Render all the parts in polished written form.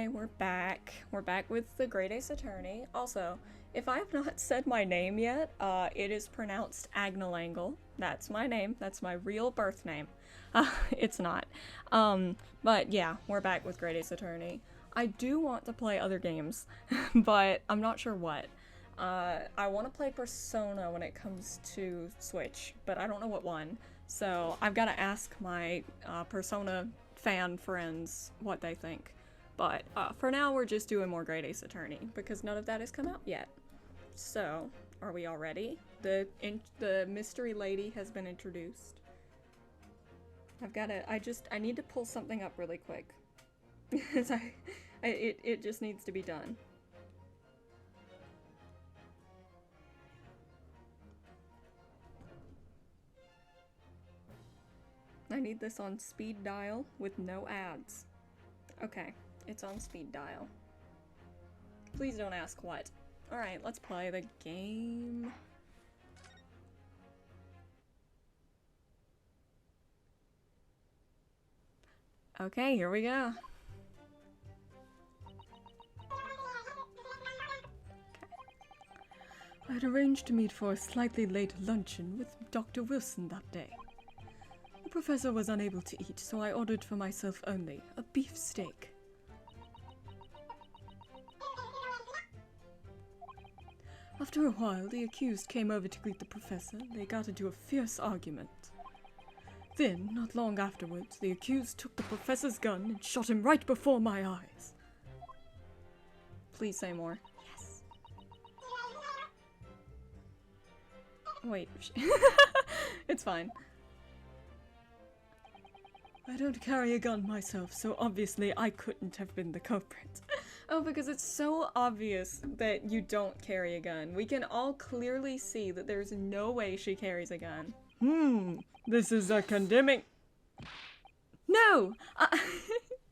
Hi, we're back. We're back with the Great Ace Attorney. Also, if I have not said my name yet, it is pronounced Agnalangle. That's my name. That's my real birth name. It's not. But yeah, we're back with Great Ace Attorney. I do want to play other games, but I'm not sure what. I want to play Persona when it comes to Switch, but I don't know what one. So I've got to ask my Persona fan friends what they think. But for now, we're just doing more Great Ace Attorney, because none of that has come out yet. So, are we all ready? The mystery lady has been introduced. I need to pull something up really quick. It just needs to be done. I need this on speed dial with no ads. Okay, it's on speed dial. Please don't ask what. Alright, let's play the game. Okay, here we go. I had arranged to meet for a slightly late luncheon with Dr. Wilson that day. The professor was unable to eat, so I ordered for myself only a beef steak. After a while, the accused came over to greet the professor. They got into a fierce argument. Then, not long afterwards, the accused took the professor's gun and shot him right before my eyes. Please say more. Yes. Wait. It's fine. I don't carry a gun myself, so obviously I couldn't have been the culprit. Oh, because it's so obvious that you don't carry a gun. We can all clearly see that there's no way she carries a gun. This is a condemning... No!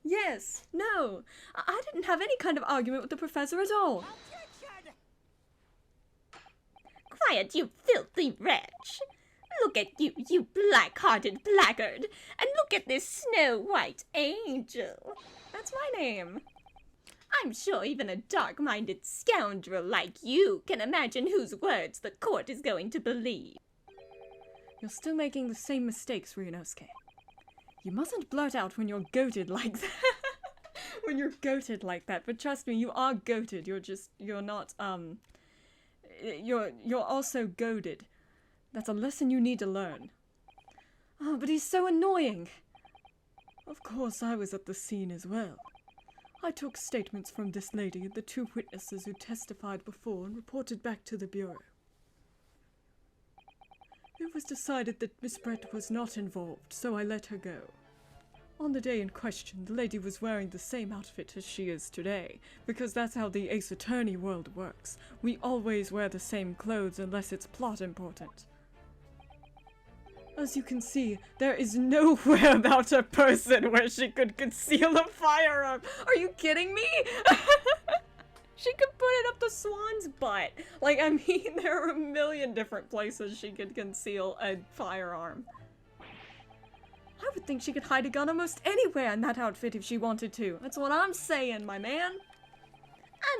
Yes, no! I didn't have any kind of argument with the professor at all. Quiet, you filthy wretch! Look at you, you black-hearted blackguard! And look at this snow-white angel! That's my name. I'm sure even a dark-minded scoundrel like you can imagine whose words the court is going to believe. You're still making the same mistakes, Ryunosuke. You mustn't blurt out when you're goated like that. When you're goated like that, but trust me, you are goated. You're not, you're also goaded. That's a lesson you need to learn. Oh, but he's so annoying! Of course, I was at the scene as well. I took statements from this lady and the two witnesses who testified before and reported back to the Bureau. It was decided that Miss Brett was not involved, so I let her go. On the day in question, the lady was wearing the same outfit as she is today, because that's how the Ace Attorney world works. We always wear the same clothes unless it's plot important. As you can see, there is nowhere about her person where she could conceal a firearm. Are you kidding me? She could put it up the swan's butt. Like, I mean, there are a million different places she could conceal a firearm. I would think she could hide a gun almost anywhere in that outfit if she wanted to. That's what I'm saying, my man.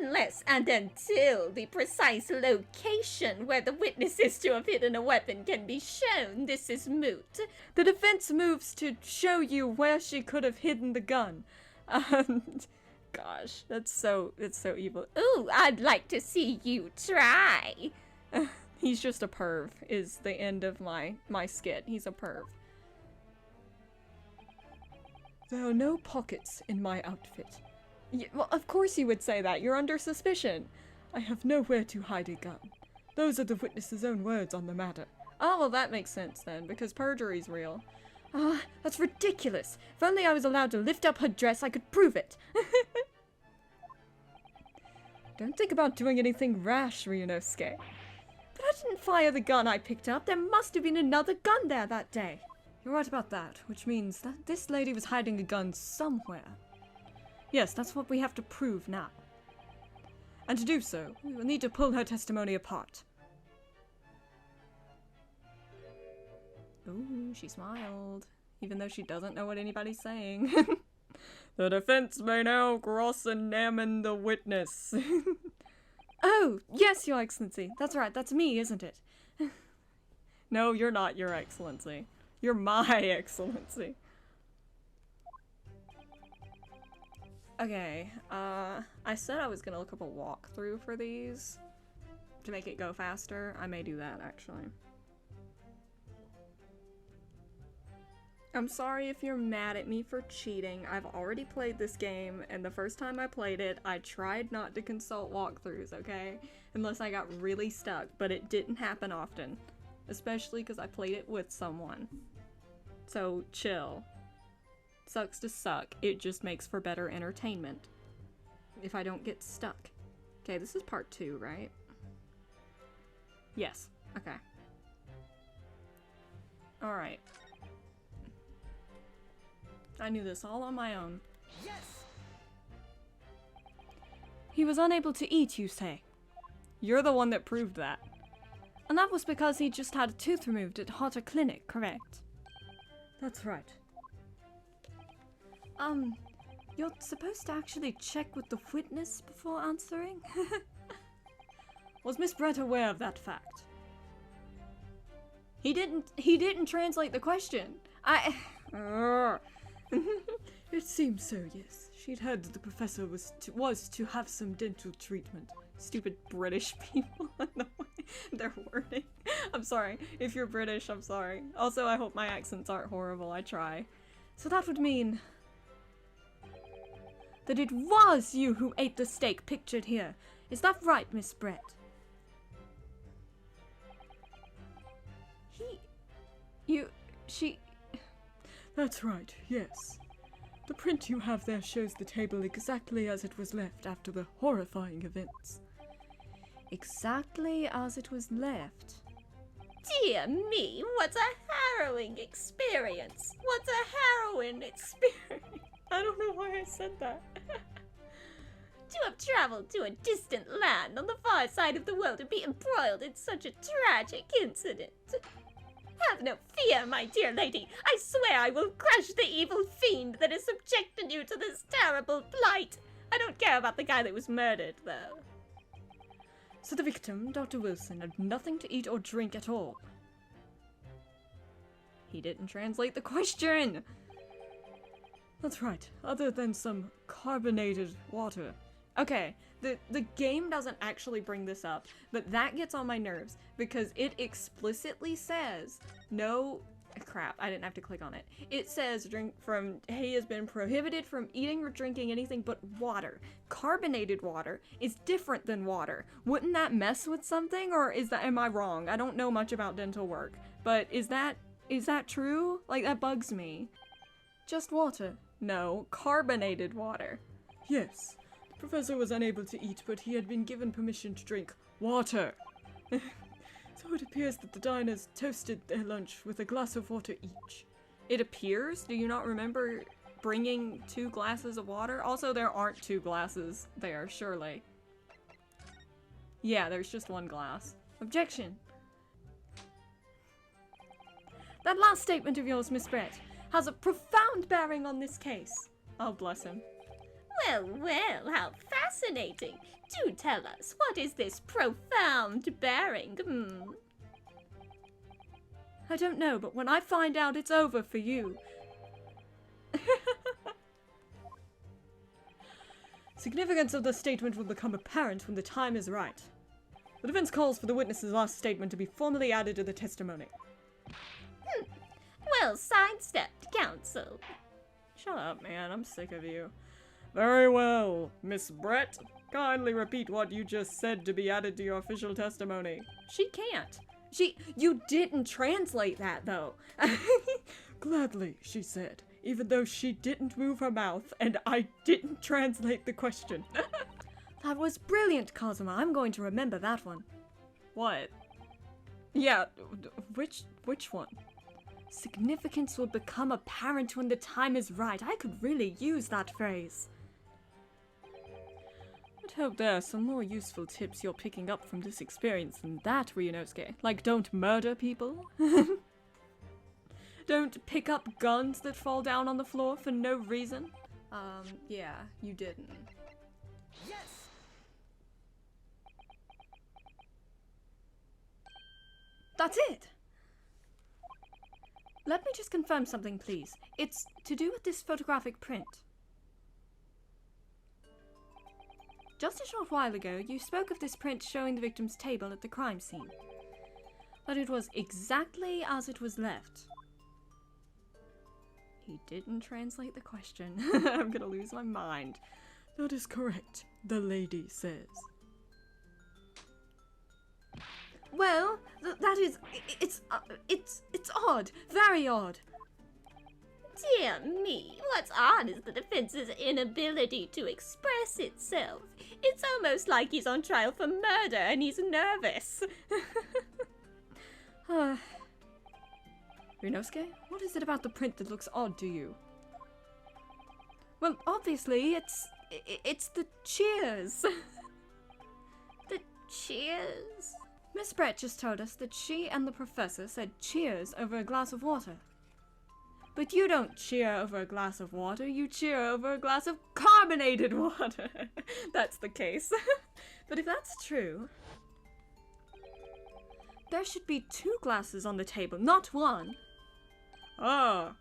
Unless and until the precise location where the witness is to have hidden a weapon can be shown, this is moot. The defense moves to show you where she could have hidden the gun. Gosh, it's so evil. Ooh, I'd like to see you try. He's just a perv, is the end of my skit. He's a perv. There are no pockets in my outfit. Well, of course you would say that. You're under suspicion. I have nowhere to hide a gun. Those are the witness's own words on the matter. Oh, well, that makes sense then, because perjury's real. Ah, that's ridiculous. If only I was allowed to lift up her dress, I could prove it. Don't think about doing anything rash, Ryunosuke. But I didn't fire the gun I picked up. There must have been another gun there that day. You're right about that, which means that this lady was hiding a gun somewhere. Yes, that's what we have to prove now. And to do so, we will need to pull her testimony apart. Ooh, she smiled, even though she doesn't know what anybody's saying. The defense may now cross-examine the witness. Oh, yes, Your Excellency. That's right, that's me, isn't it? No, you're not, Your Excellency. You're my Excellency. Okay, I said I was gonna look up a walkthrough for these to make it go faster. I may do that, actually. I'm sorry if you're mad at me for cheating. I've already played this game, and the first time I played it, I tried not to consult walkthroughs, okay? Unless I got really stuck, but it didn't happen often. Especially because I played it with someone. So, chill. Sucks to suck, it just makes for better entertainment. If I don't get stuck. Okay, this is part 2, right? Yes, okay. Alright. I knew this all on my own. Yes! He was unable to eat, you say? You're the one that proved that. And that was because he just had a tooth removed at Hotter Clinic, correct? That's right. You're supposed to actually check with the witness before answering? Was Miss Brett aware of that fact? He didn't translate the question. It seems so, yes. She'd heard that the professor was to have some dental treatment. Stupid British people in the way they're wording. I'm sorry. If you're British, I'm sorry. Also, I hope my accents aren't horrible. I try. So that would mean that it was you who ate the steak pictured here. Is that right, Miss Brett? She... That's right, yes. The print you have there shows the table exactly as it was left after the horrifying events. Exactly as it was left. Dear me, what a harrowing experience. What a harrowing experience. I don't know why I said that. To have traveled to a distant land on the far side of the world and be embroiled in such a tragic incident. Have no fear, my dear lady. I swear I will crush the evil fiend that has subjected you to this terrible plight. I don't care about the guy that was murdered, though. So the victim, Dr. Wilson, had nothing to eat or drink at all. He didn't translate the question! That's right, other than some carbonated water. Okay, the game doesn't actually bring this up, but that gets on my nerves because it explicitly says no... Crap, I didn't have to click on it. It says he has been prohibited from eating or drinking anything but water. Carbonated water is different than water. Wouldn't that mess with something, or am I wrong? I don't know much about dental work, but is that true? Like, that bugs me. Just water. No, carbonated water. Yes. The professor was unable to eat, but he had been given permission to drink water. So it appears that the diners toasted their lunch with a glass of water each. It appears? Do you not remember bringing 2 glasses of water? Also, there aren't 2 glasses there, surely. Yeah, there's just 1 glass. Objection! That last statement of yours, Miss Brett, has a profound bearing on this case. Oh, bless him. Well, well, how fascinating. Do tell us, what is this profound bearing? I don't know, but when I find out, it's over for you. Significance of the statement will become apparent when the time is right. The defense calls for the witness's last statement to be formally added to the testimony. Well sidestepped, counsel. Shut up, man. I'm sick of you. Very well, Miss Brett. Kindly repeat what you just said to be added to your official testimony. She can't. You didn't translate that, though. Gladly, she said, even though she didn't move her mouth and I didn't translate the question. That was brilliant, Kazuma. I'm going to remember that one. What? Yeah, which one? Significance will become apparent when the time is right. I could really use that phrase. I'd hope there are some more useful tips you're picking up from this experience than that, Ryunosuke. Like, don't murder people? Don't pick up guns that fall down on the floor for no reason? Yeah, you didn't. Yes! That's it! Let me just confirm something, please. It's to do with this photographic print. Just a short while ago, you spoke of this print showing the victim's table at the crime scene. That it was exactly as it was left. He didn't translate the question. I'm gonna lose my mind. That is correct, the lady says. Well, that is... It's odd. Very odd. Dear me, what's odd is the defense's inability to express itself. It's almost like he's on trial for murder and he's nervous. Ryunosuke, what is it about the print that looks odd to you? Well, obviously, it's the cheers. The cheers? Miss Brett just told us that she and the professor said cheers over a glass of water. But you don't cheer over a glass of water, you cheer over a glass of carbonated water. That's the case. But if that's true, there should be 2 glasses on the table, not 1. Ah!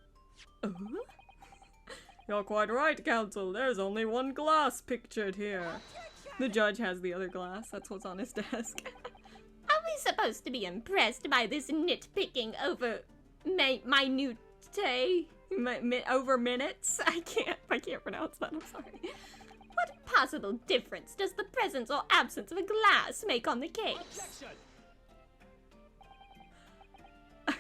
You're quite right, counsel. There's only 1 glass pictured here. The judge has the other glass. That's what's on his desk. Are we supposed to be impressed by this nitpicking over minute? Over minutes? I can't pronounce that, I'm sorry. What possible difference does the presence or absence of a glass make on the case? Objection! I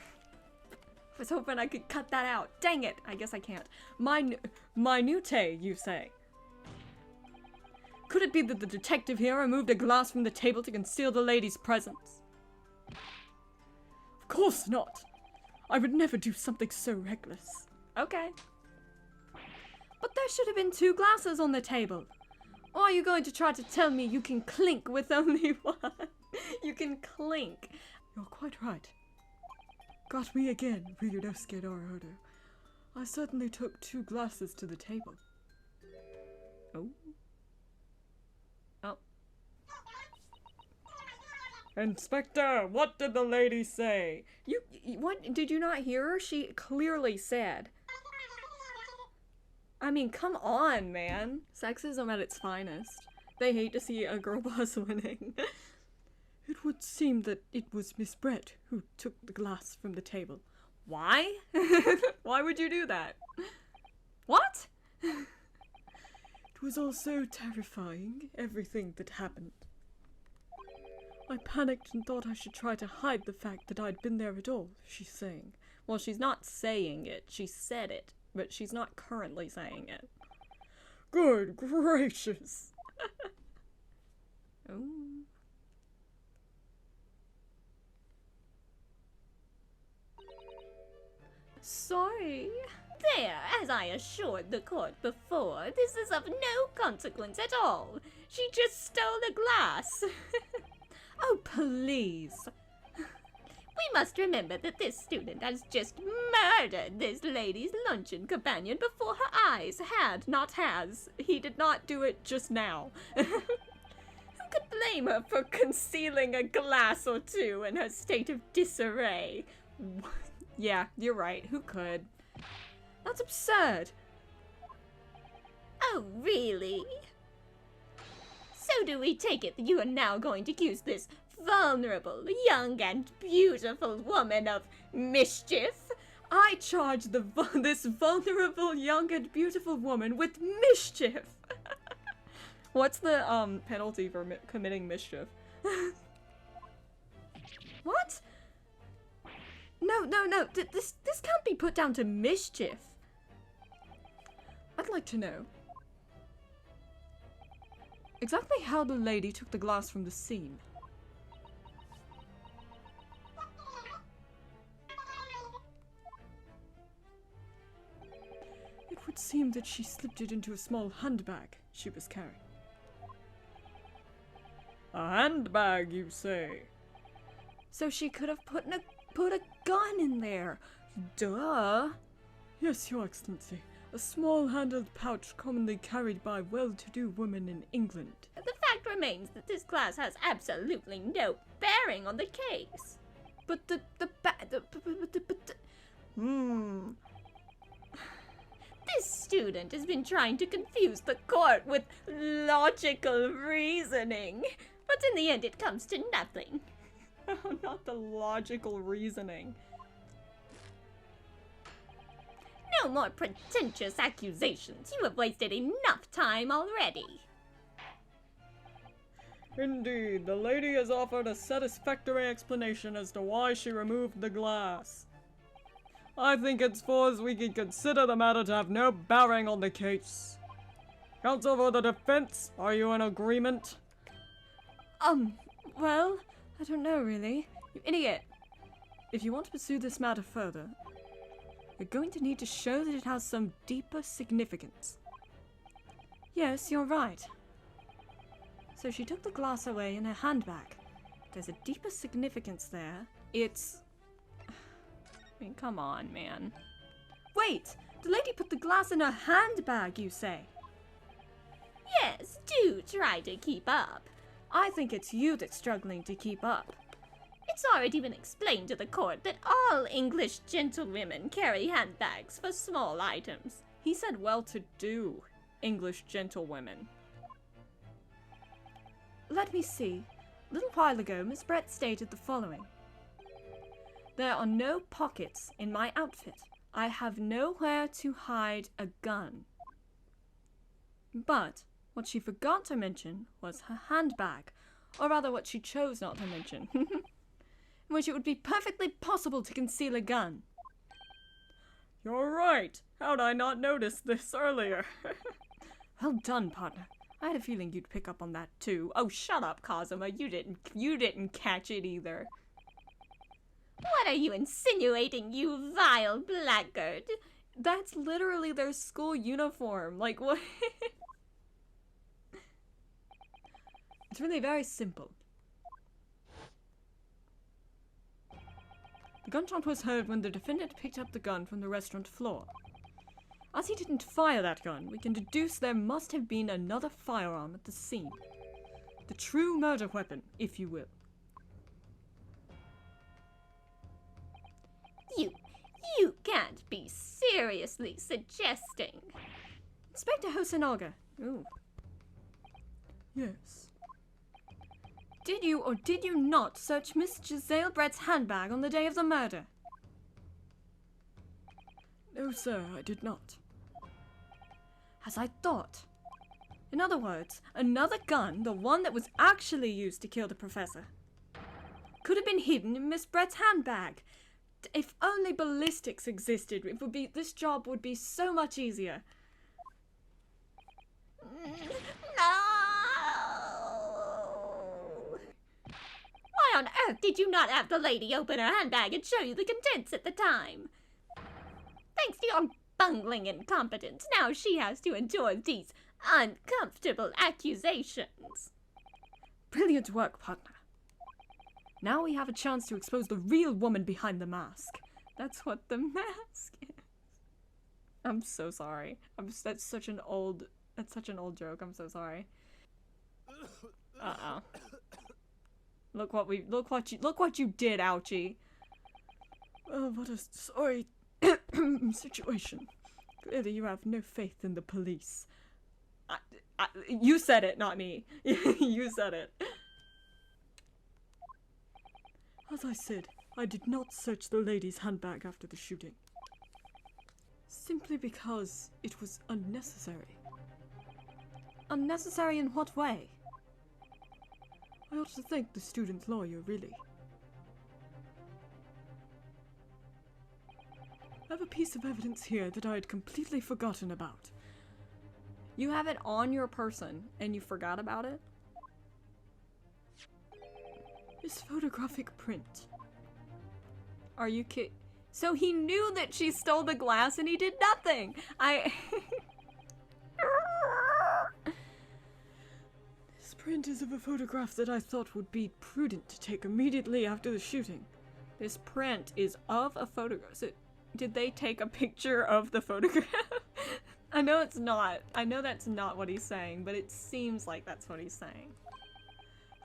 was hoping I could cut that out. Dang it! I guess I can't. Minute, you say? Could it be that the detective here removed a glass from the table to conceal the lady's presence? Of course not. I would never do something so reckless. Okay. But there should have been 2 glasses on the table. Or are you going to try to tell me you can clink with only 1? You can clink. You're quite right. Got me again, Ryunosuke Naruhodo. I certainly took 2 glasses to the table. Oh. Oh. Inspector, what did the lady say? What? Did you not hear her? She clearly said. I mean, come on, man. Sexism at its finest. They hate to see a girl boss winning. It would seem that it was Miss Brett who took the glass from the table. Why? Why would you do that? What? It was all so terrifying, everything that happened. I panicked and thought I should try to hide the fact that I'd been there at all, she's saying. Well, she's not saying it. She said it, but she's not currently saying it. Good gracious! Oh. Sorry. There, as I assured the court before, this is of no consequence at all. She just stole a glass. Oh, please. We must remember that this student has just murdered this lady's luncheon companion before her eyes. Had, not has. He did not do it just now. Who could blame her for concealing a glass or 2 in her state of disarray? Yeah, you're right. Who could? That's absurd. Oh, really? So do we take it that you are now going to accuse this vulnerable, young and beautiful woman of mischief? I charge this vulnerable, young and beautiful woman with mischief. What's the penalty for committing mischief? What? No. This can't be put down to mischief. I'd like to know exactly how the lady took the glass from the scene. It would seem that she slipped it into a small handbag she was carrying. A handbag, you say? So she could have put a gun in there. Duh. Yes, Your Excellency. A small-handled pouch commonly carried by well-to-do women in England. The fact remains that this glass has absolutely no bearing on the case. But This student has been trying to confuse the court with logical reasoning, but in the end it comes to nothing. Oh, not the logical reasoning. No more pretentious accusations. You have wasted enough time already. Indeed, the lady has offered a satisfactory explanation as to why she removed the glass. I think henceforth we can consider the matter to have no bearing on the case. Counsel for the defense, are you in agreement? Well, I don't know really. You idiot! If you want to pursue this matter further, you're going to need to show that it has some deeper significance. Yes, you're right. So she took the glass away in her handbag. There's a deeper significance there. It's... I mean, come on, man. Wait! The lady put the glass in her handbag, you say? Yes, do try to keep up. I think it's you that's struggling to keep up. It's already been explained to the court that all English gentlewomen carry handbags for small items. He said well-to-do English gentlewomen. Let me see. A little while ago, Miss Brett stated the following. There are no pockets in my outfit. I have nowhere to hide a gun. But what she forgot to mention was her handbag, or rather what she chose not to mention, in which it would be perfectly possible to conceal a gun. You're right. How'd I not notice this earlier? Well done, partner. I had a feeling you'd pick up on that too. Oh, shut up, Kazuma. You didn't catch it either. What are you insinuating, you vile blackguard? That's literally their school uniform. Like, what? It's really very simple. The gunshot was heard when the defendant picked up the gun from the restaurant floor. As he didn't fire that gun, we can deduce there must have been another firearm at the scene. The true murder weapon, if you will. You can't be seriously suggesting. Inspector Hosonaga. Ooh. Yes. Did you or did you not search Miss Giselle Brett's handbag on the day of the murder? No, sir, I did not. As I thought. In other words, another gun, the one that was actually used to kill the professor, could have been hidden in Miss Brett's handbag. If only ballistics existed, this job would be so much easier. No! Why on earth did you not have the lady open her handbag and show you the contents at the time? Thanks to your bungling incompetence, now she has to endure these uncomfortable accusations. Brilliant work, partner. Now we have a chance to expose the real woman behind the mask. That's what the mask is. I'm so sorry. That's such an old joke. I'm so sorry. Uh-oh. Look what you did, Auchi. Oh, what a sorry situation. Clearly you have no faith in the police. You said it, not me. You said it. As I said, I did not search the lady's handbag after the shooting. Simply because it was unnecessary. Unnecessary in what way? I ought to thank the student lawyer, really. I have a piece of evidence here that I had completely forgotten about. You have it on your person, and you forgot about it? This photographic print. Are you kidding? So he knew that she stole the glass and he did nothing! This print is of a photograph that I thought would be prudent to take immediately after the shooting. This print is of a photograph. So did they take a picture of the photograph? I know it's not. I know that's not what he's saying, but it seems like that's what he's saying.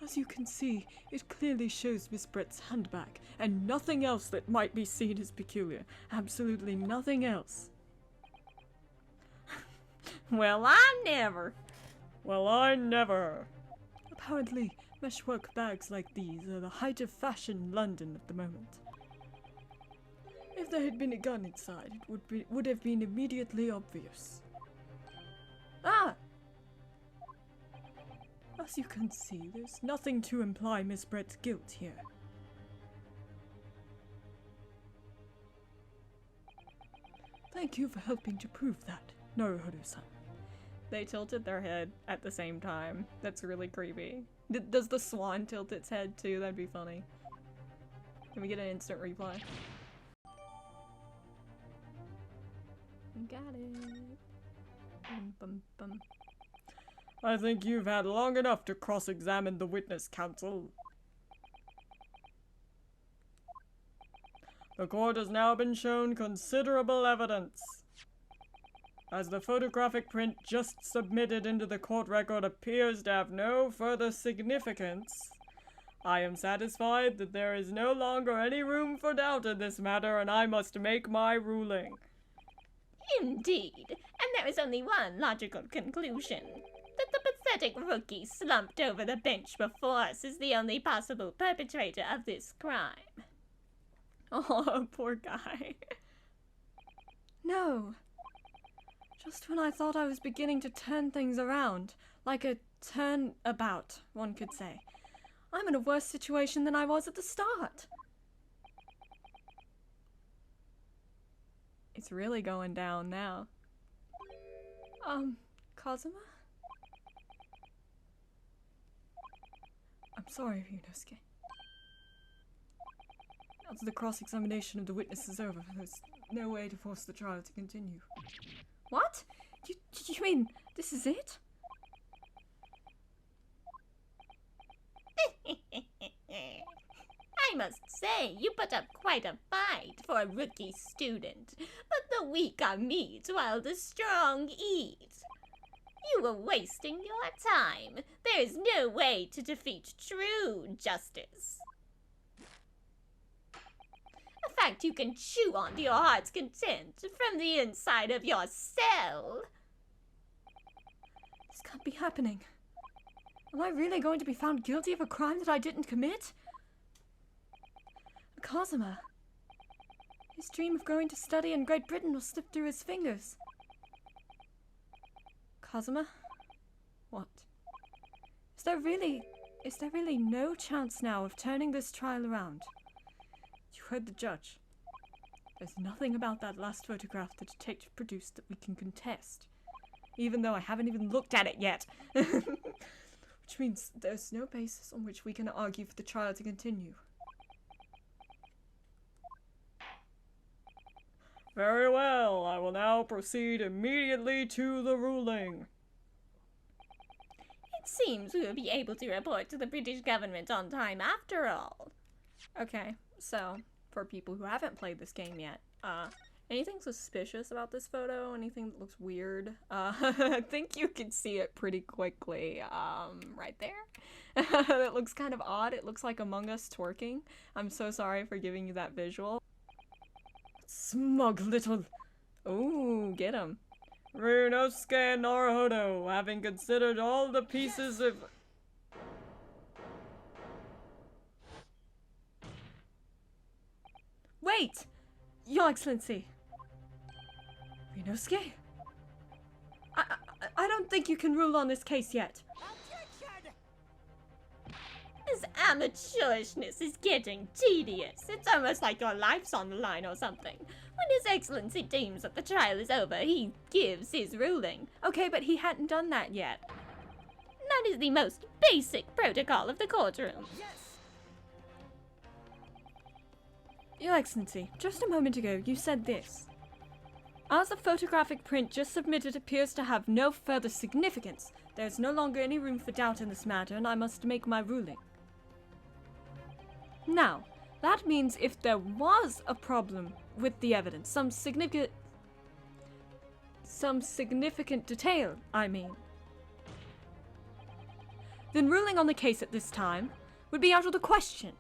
As you can see, it clearly shows Miss Brett's handbag, and nothing else that might be seen as peculiar. Absolutely nothing else. Well, I never. Well, I never. Apparently, meshwork bags like these are the height of fashion in London at the moment. If there had been a gun inside, it would have been immediately obvious. Ah! As you can see, there's nothing to imply Miss Brett's guilt here. Thank you for helping to prove that, Naruhodo-san. They tilted their head at the same time. That's really creepy. Does the swan tilt its head too? That'd be funny. Can we get an instant replay? Got it. Bum, bum, bum. I think you've had long enough to cross-examine the witness, counsel. The court has now been shown considerable evidence. As the photographic print just submitted into the court record appears to have no further significance, I am satisfied that there is no longer any room for doubt in this matter, and I must make my ruling. Indeed, and there is only one logical conclusion. That the pathetic rookie slumped over the bench before us is the only possible perpetrator of this crime. Oh, poor guy. No. Just when I thought I was beginning to turn things around, like a turnabout, one could say, I'm in a worse situation than I was at the start. It's really going down now. Kazuma? I'm sorry, Ryunosuke. Now that the cross-examination of the witness is over, there's no way to force the trial to continue. What? You mean this is it? I must say, you put up quite a fight for a rookie student, but the weak are meat while the strong eat. You were wasting your time. There is no way to defeat true justice. A fact you can chew on to your heart's content from the inside of your cell. This can't be happening. Am I really going to be found guilty of a crime that I didn't commit? Kazuma. His dream of going to study in Great Britain will slip through his fingers. Kazuma? What? Is there really no chance now of turning this trial around? You heard the judge. There's nothing about that last photograph the detective produced that we can contest. Even though I haven't even looked at it yet. Which means there's no basis on which we can argue for the trial to continue. Very well, I will now proceed immediately to the ruling. It seems we will be able to report to the British government on time after all. Okay, so for people who haven't played this game yet, anything suspicious about this photo? Anything that looks weird? I think you can see it pretty quickly, right there. It looks kind of odd. It looks like Among Us twerking. I'm so sorry for giving you that visual. Smug little... Ooh, get him. Ryunosuke and Naruhodo, having considered all the pieces of... Wait! Your Excellency! Ryunosuke? I don't think you can rule on this case yet. This amateurishness is getting tedious. It's almost like your life's on the line or something. When His Excellency deems that the trial is over, he gives his ruling. Okay, but he hadn't done that yet. That is the most basic protocol of the courtroom. Your Excellency, just a moment ago you said this. As the photographic print just submitted appears to have no further significance, there is no longer any room for doubt in this matter, and I must make my ruling. Now, that means if there was a problem with the evidence, some significant Some significant detail, I mean. Then ruling on the case at this time would be out of the question.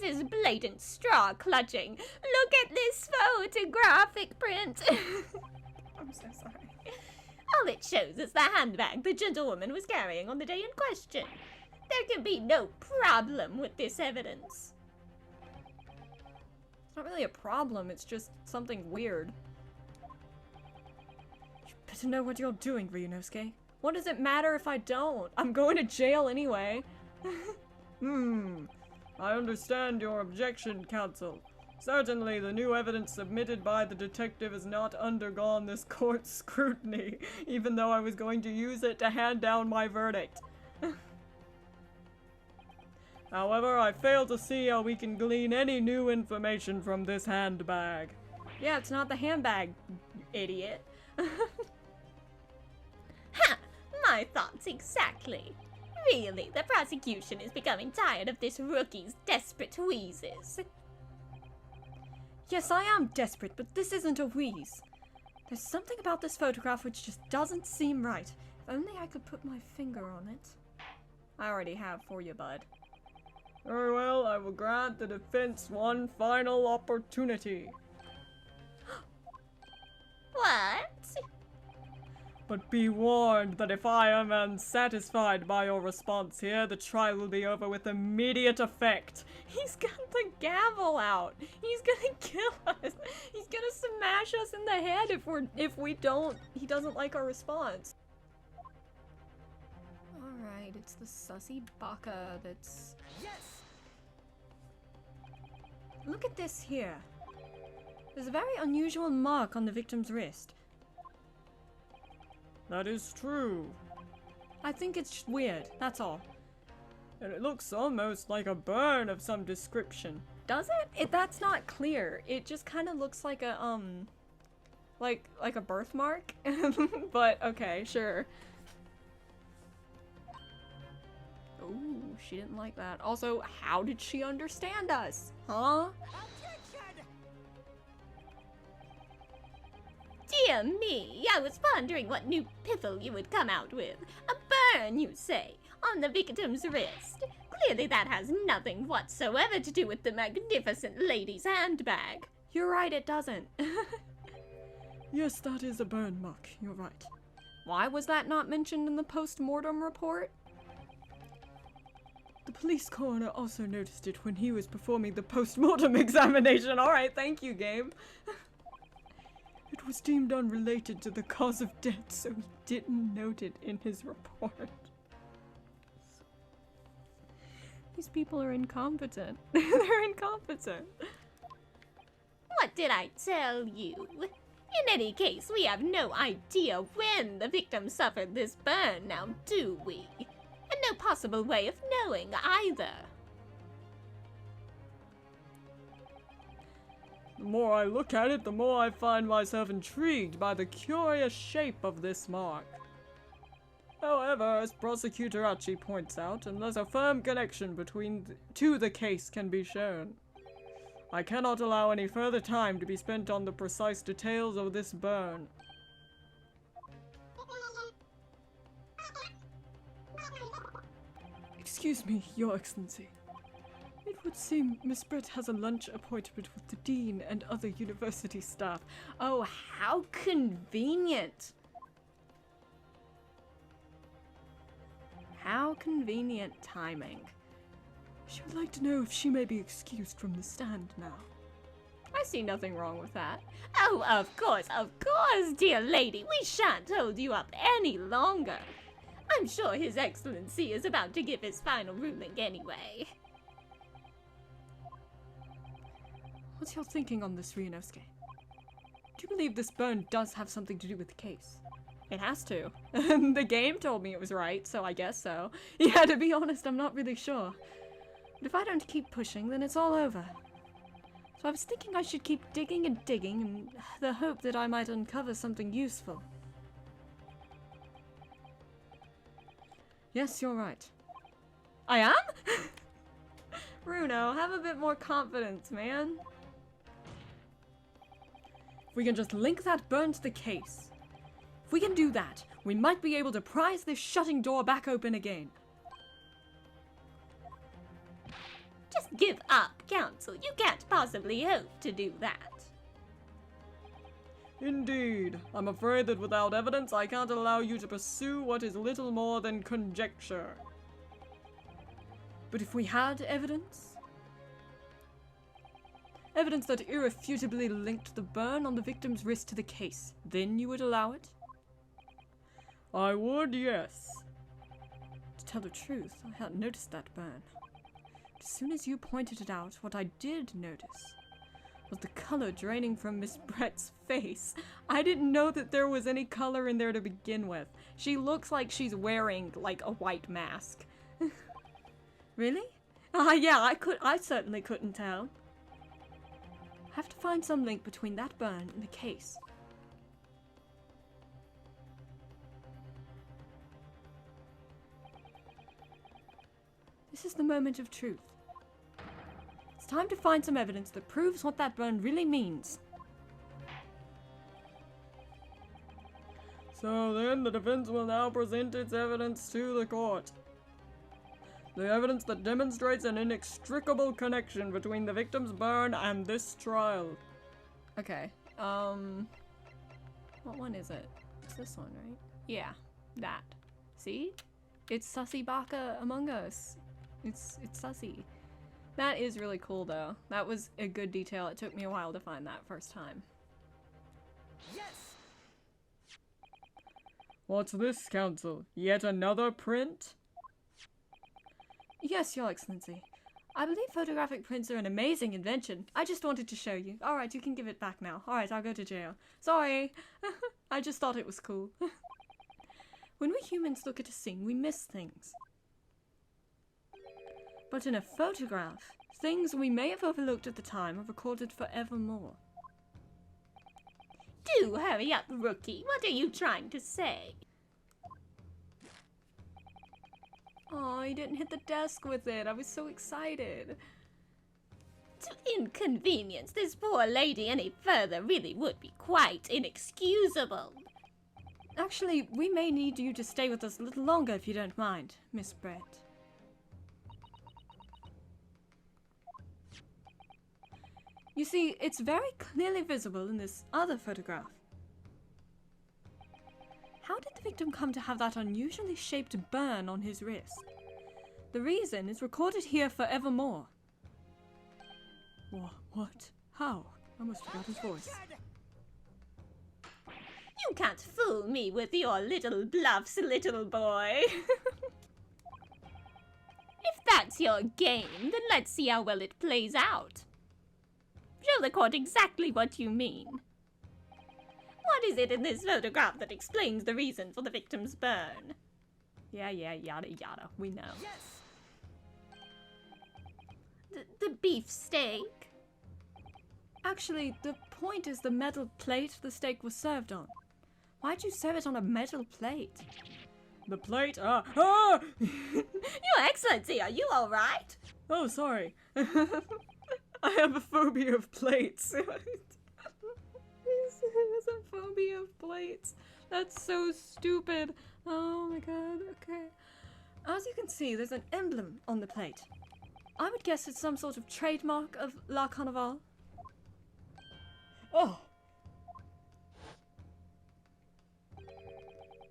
This is blatant straw clutching. Look at this photographic print. I'm so sorry. All it shows is the handbag the gentlewoman was carrying on the day in question. There can be no problem with this evidence. It's not really a problem, it's just something weird. You better know what you're doing, Ryunosuke. What does it matter if I don't? I'm going to jail anyway. I understand your objection, counsel. Certainly, the new evidence submitted by the detective has not undergone this court's scrutiny, even though I was going to use it to hand down my verdict. However, I fail to see how we can glean any new information from this handbag. Yeah, it's not the handbag, you idiot. Ha! My thoughts exactly. Really, the prosecution is becoming tired of this rookie's desperate wheezes. Yes, I am desperate, but this isn't a wheeze. There's something about this photograph which just doesn't seem right. If only I could put my finger on it. I already have for you, bud. Very well, I will grant the defense one final opportunity. What? But be warned that if I am unsatisfied by your response here, the trial will be over with immediate effect. He's got the gavel out. He's gonna kill us. He's gonna smash us in the head if we don't. He doesn't like our response. Alright, it's the sussy baka that's... Yes! Look at this here. There's a very unusual mark on the victim's wrist. That is true. I think it's just weird, that's all. And it looks almost like a burn of some description. Does it? That's not clear. It just kind of looks like a, like a birthmark. But, okay, sure. Ooh, she didn't like that. Also, how did she understand us? Huh? Dear me, I was pondering what new piffle you would come out with. A burn, you say, on the victim's wrist. Clearly that has nothing whatsoever to do with the magnificent lady's handbag. You're right, it doesn't. Yes, that is a burn mark. You're right. Why was that not mentioned in the post-mortem report? The police coroner also noticed it when he was performing the post-mortem examination. Alright, thank you, game. It was deemed unrelated to the cause of death, so he didn't note it in his report. These people are incompetent. They're incompetent. What did I tell you? In any case, we have no idea when the victim suffered this burn, now do we? And no possible way of knowing either. The more I look at it, the more I find myself intrigued by the curious shape of this mark. However, as Prosecutor Auchi points out, unless a firm connection between the case can be shown, I cannot allow any further time to be spent on the precise details of this burn. Excuse me, Your Excellency. It would seem Miss Brett has a lunch appointment with the Dean and other university staff. Oh, how convenient. How convenient timing. She would like to know if she may be excused from the stand now. I see nothing wrong with that. Oh, of course, dear lady. We shan't hold you up any longer. I'm sure His Excellency is about to give his final ruling anyway. What's your thinking on this, Ryunosuke? Do you believe this burn does have something to do with the case? It has to. The game told me it was right, so I guess so. Yeah, to be honest, I'm not really sure. But if I don't keep pushing, then it's all over. So I was thinking I should keep digging and digging in the hope that I might uncover something useful. Yes, you're right. I am? Runo, have a bit more confidence, man. If we can just link that burn to the case. If we can do that, we might be able to prise this shutting door back open again. Just give up, Council. You can't possibly hope to do that. Indeed. I'm afraid that without evidence, I can't allow you to pursue what is little more than conjecture. But if we had evidence? Evidence that irrefutably linked the burn on the victim's wrist to the case, then you would allow it? I would, yes. To tell the truth, I hadn't noticed that burn. But as soon as you pointed it out, what I did notice was the color draining from Miss Brett's face. I didn't know that there was any color in there to begin with. She looks like she's wearing, like, a white mask. Really? Yeah, I certainly couldn't tell. I have to find some link between that burn and the case. This is the moment of truth. It's time to find some evidence that proves what that burn really means. So then, the defense will now present its evidence to the court. The evidence that demonstrates an inextricable connection between the victim's burn and this trial. Okay, what one is it? It's this one, right? Yeah, that. See? It's Sussy Baka Among Us. It's Sussy. That is really cool, though. That was a good detail. It took me a while to find that first time. Yes! What's this, Council? Yet another print? Yes, Your Excellency. I believe photographic prints are an amazing invention. I just wanted to show you. Alright, you can give it back now. Alright, I'll go to jail. Sorry. I just thought it was cool. When we humans look at a scene, we miss things. But in a photograph, things we may have overlooked at the time are recorded forevermore. Do hurry up, Rookie. What are you trying to say? Oh, he didn't hit the desk with it. I was so excited. To inconvenience this poor lady any further really would be quite inexcusable. Actually, we may need you to stay with us a little longer if you don't mind, Miss Brett. You see, it's very clearly visible in this other photograph. How did the victim come to have that unusually shaped burn on his wrist? The reason is recorded here forevermore. What? How? I must have got his voice. You can't fool me with your little bluffs, little boy. If that's your game, then let's see how well it plays out. Show the court exactly what you mean. What is it in this photograph that explains the reason for the victim's burn? Yeah, yada yada, we know. The beef steak? Actually, the point is the metal plate the steak was served on. Why'd you serve it on a metal plate? The plate, Your Excellency, are you alright? Oh, sorry. I have a phobia of plates. He has a phobia of plates. That's so stupid. Oh my god, okay. As you can see, there's an emblem on the plate. I would guess it's some sort of trademark of La Carnival. Oh!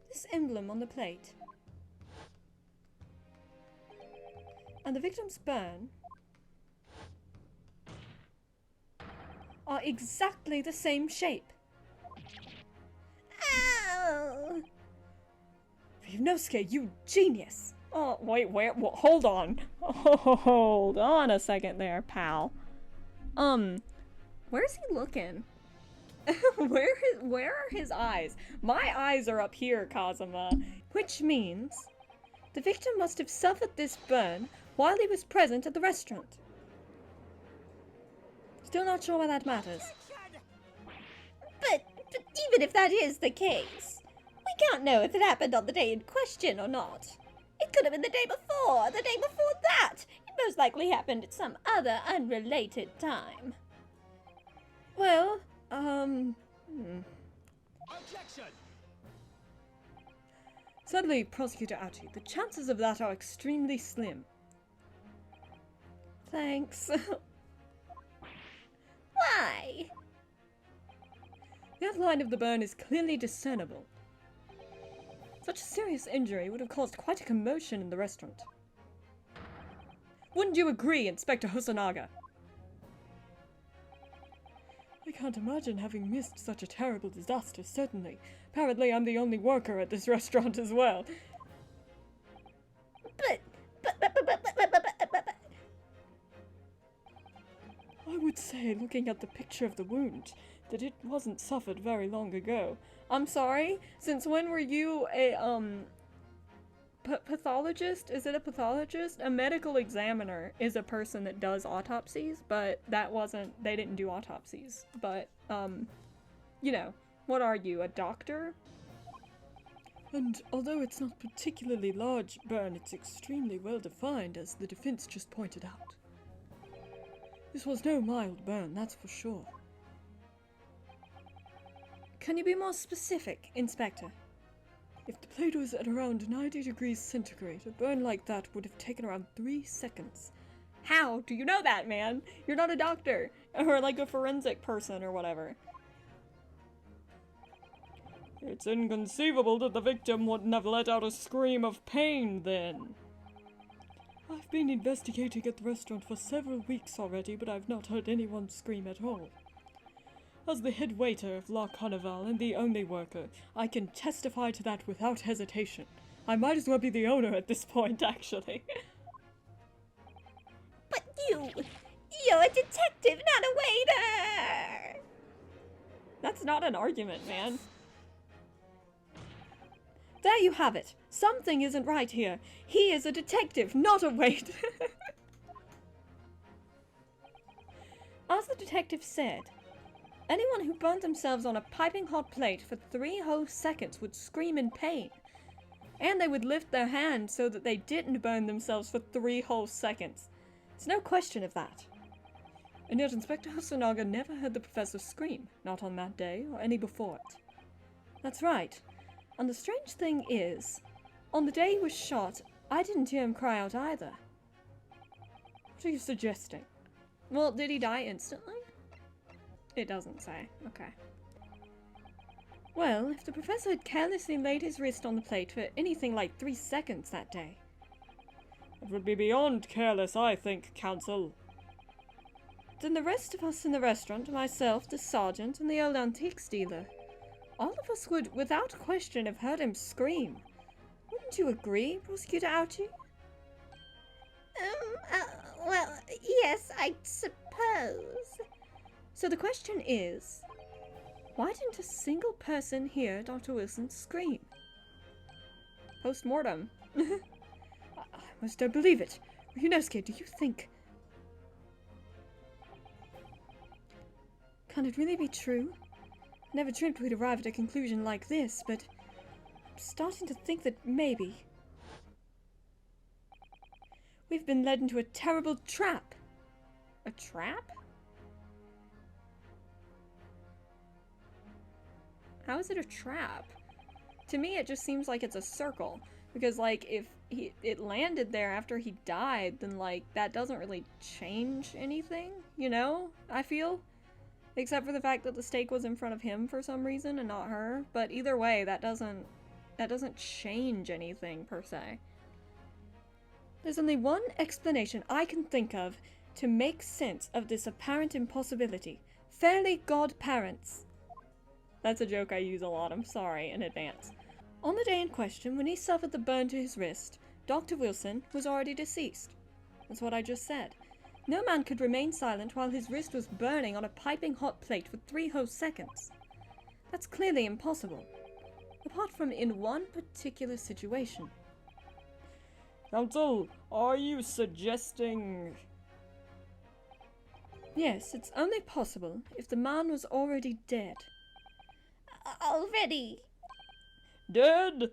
This emblem on the plate and the victim's burn are exactly the same shape. Ow! Ryunosuke, you genius! Oh, wait, hold on. Hold on a second there, pal. Where's he looking? Where are his eyes? My eyes are up here, Kazuma. Which means the victim must have suffered this burn while he was present at the restaurant. Still not sure why that matters. But even if that is the case, we can't know if it happened on the day in question or not. It could have been the day before that. It most likely happened at some other unrelated time. Well, Objection! Sadly, Prosecutor Auchi, the chances of that are extremely slim. Thanks. Why? The outline of the burn is clearly discernible. Such a serious injury would have caused quite a commotion in the restaurant. Wouldn't you agree, Inspector Hosonaga? I can't imagine having missed such a terrible disaster, certainly. Apparently I'm the only worker at this restaurant as well. But. I would say, looking at the picture of the wound, that it wasn't suffered very long ago. I'm sorry? Since when were you a, pathologist? Is it a pathologist? A medical examiner is a person that does autopsies, but they didn't do autopsies. But, you know, what are you, a doctor? And although it's not particularly large burn, it's extremely well defined, as the defense just pointed out. This was no mild burn, that's for sure. Can you be more specific, Inspector? If the plate was at around 90 degrees centigrade, a burn like that would have taken around 3 seconds. How do you know that, man? You're not a doctor, or like a forensic person or whatever. It's inconceivable that the victim wouldn't have let out a scream of pain then. I've been investigating at the restaurant for several weeks already, but I've not heard anyone scream at all. As the head waiter of La Carnival and the only worker, I can testify to that without hesitation. I might as well be the owner at this point, actually. But you're a detective, not a waiter! That's not an argument, man. There you have it. Something isn't right here. He is a detective, not a waiter. As the detective said, anyone who burned themselves on a piping hot plate for 3 whole seconds would scream in pain. And they would lift their hand so that they didn't burn themselves for 3 whole seconds. There's no question of that. And yet Inspector Hosonaga never heard the professor scream, not on that day or any before it. That's right. And the strange thing is, on the day he was shot, I didn't hear him cry out either. What are you suggesting? Well, did he die instantly? It doesn't say. Okay. Well, if the professor had carelessly laid his wrist on the plate for anything like 3 seconds that day... It would be beyond careless, I think, Counsel. Then the rest of us in the restaurant, myself, the sergeant, and the old antiques dealer, all of us would, without question, have heard him scream. Wouldn't you agree, Prosecutor Auchi? Well, yes, I suppose. So the question is, why didn't a single person hear Dr. Wilson scream? Post-mortem. I almost don't believe it. Ryunosuke, do you think... Can it really be true? I never dreamt we'd arrive at a conclusion like this, but I'm starting to think that maybe we've been led into a terrible trap. A trap? How is it a trap? To me, it just seems like it's a circle. Because, like, if it landed there after he died, then, like, that doesn't really change anything, you know? I feel? Except for the fact that the stake was in front of him for some reason and not her. But either way, that doesn't change anything, per se. There's only one explanation I can think of to make sense of this apparent impossibility. Fairly godparents. That's a joke I use a lot, I'm sorry in advance. On the day in question, when he suffered the burn to his wrist, Dr. Wilson was already deceased. That's what I just said. No man could remain silent while his wrist was burning on a piping hot plate for 3 whole seconds. That's clearly impossible. Apart from in one particular situation. Counsel, are you suggesting... Yes, it's only possible if the man was already dead. Already? Dead?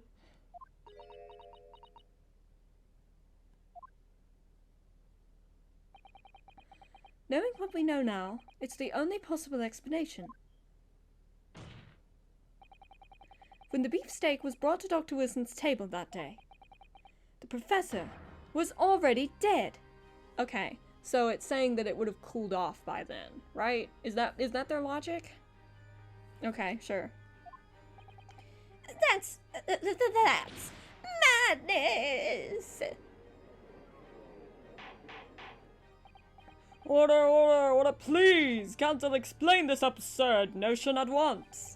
Knowing what we know now, it's the only possible explanation. when the beefsteak was brought to Dr. Wilson's table that day. The professor was already dead. Okay, so it's saying that it would have cooled off by then, right? Is that their logic? Okay, sure. That's madness! Order, please! Council, explain this absurd notion at once.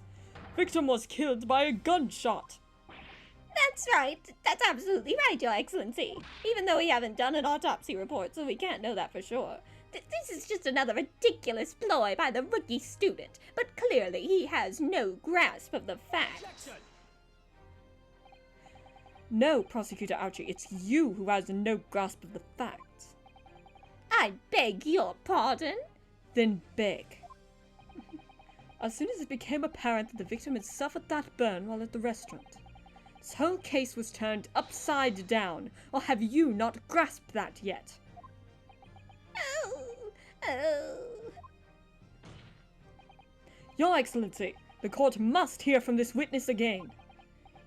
Victim was killed by a gunshot. That's right. That's absolutely right, Your Excellency. Even though we haven't done an autopsy report, so we can't know that for sure. This is just another ridiculous ploy by the rookie student, but clearly he has no grasp of the facts. No, Prosecutor Auchi, it's you who has no grasp of the facts. I beg your pardon? Then beg. As soon as it became apparent that the victim had suffered that burn while at the restaurant, this whole case was turned upside down, or have you not grasped that yet? Oh. Your Excellency, the court must hear from this witness again.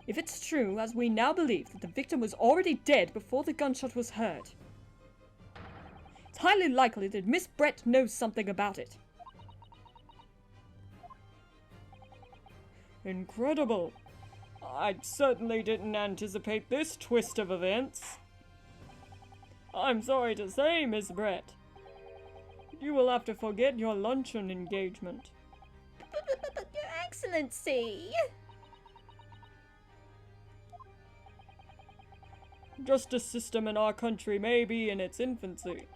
If it's true, as we now believe, that the victim was already dead before the gunshot was heard, it's highly likely that Miss Brett knows something about it. Incredible. I certainly didn't anticipate this twist of events. I'm sorry to say, Miss Brett, you will have to forget your luncheon engagement. But Your Excellency... Justice system in our country may be in its infancy,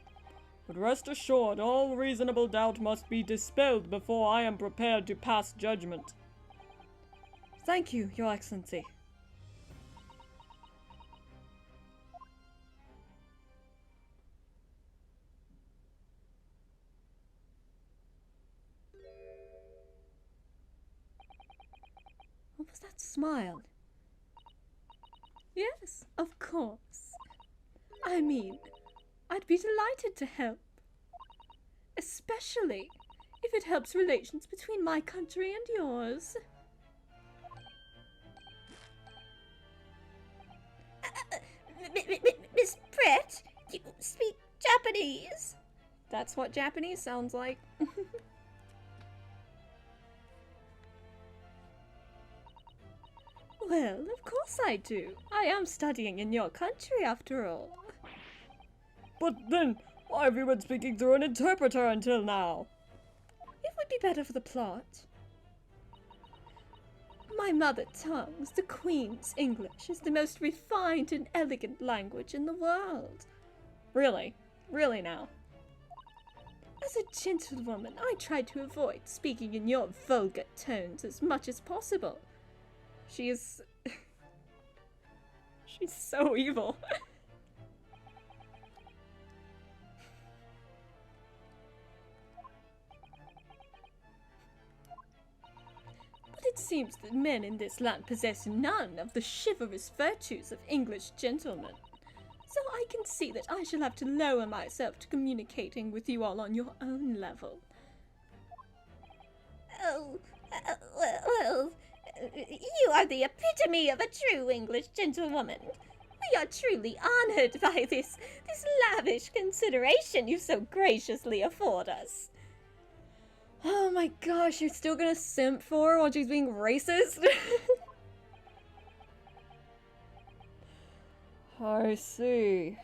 but rest assured all reasonable doubt must be dispelled before I am prepared to pass judgment. Thank you, Your Excellency. What was that smile? Yes, of course. I mean, I'd be delighted to help. Especially if it helps relations between my country and yours. Miss Brett, you speak Japanese? That's what Japanese sounds like. Well, of course I do. I am studying in your country, after all. But then, why have you been speaking through an interpreter until now? It would be better for the plot. My mother tongue, the Queen's English, is the most refined and elegant language in the world. Really? Really now? As a gentlewoman, I try to avoid speaking in your vulgar tones as much as possible. She's so evil. But it seems that men in this land possess none of the chivalrous virtues of English gentlemen. So I can see that I shall have to lower myself to communicating with you all on your own level. Oh, well, you are the epitome of a true English gentlewoman. We are truly honored by this lavish consideration you so graciously afford us. Oh my gosh, you're still gonna simp for her while she's being racist? I see.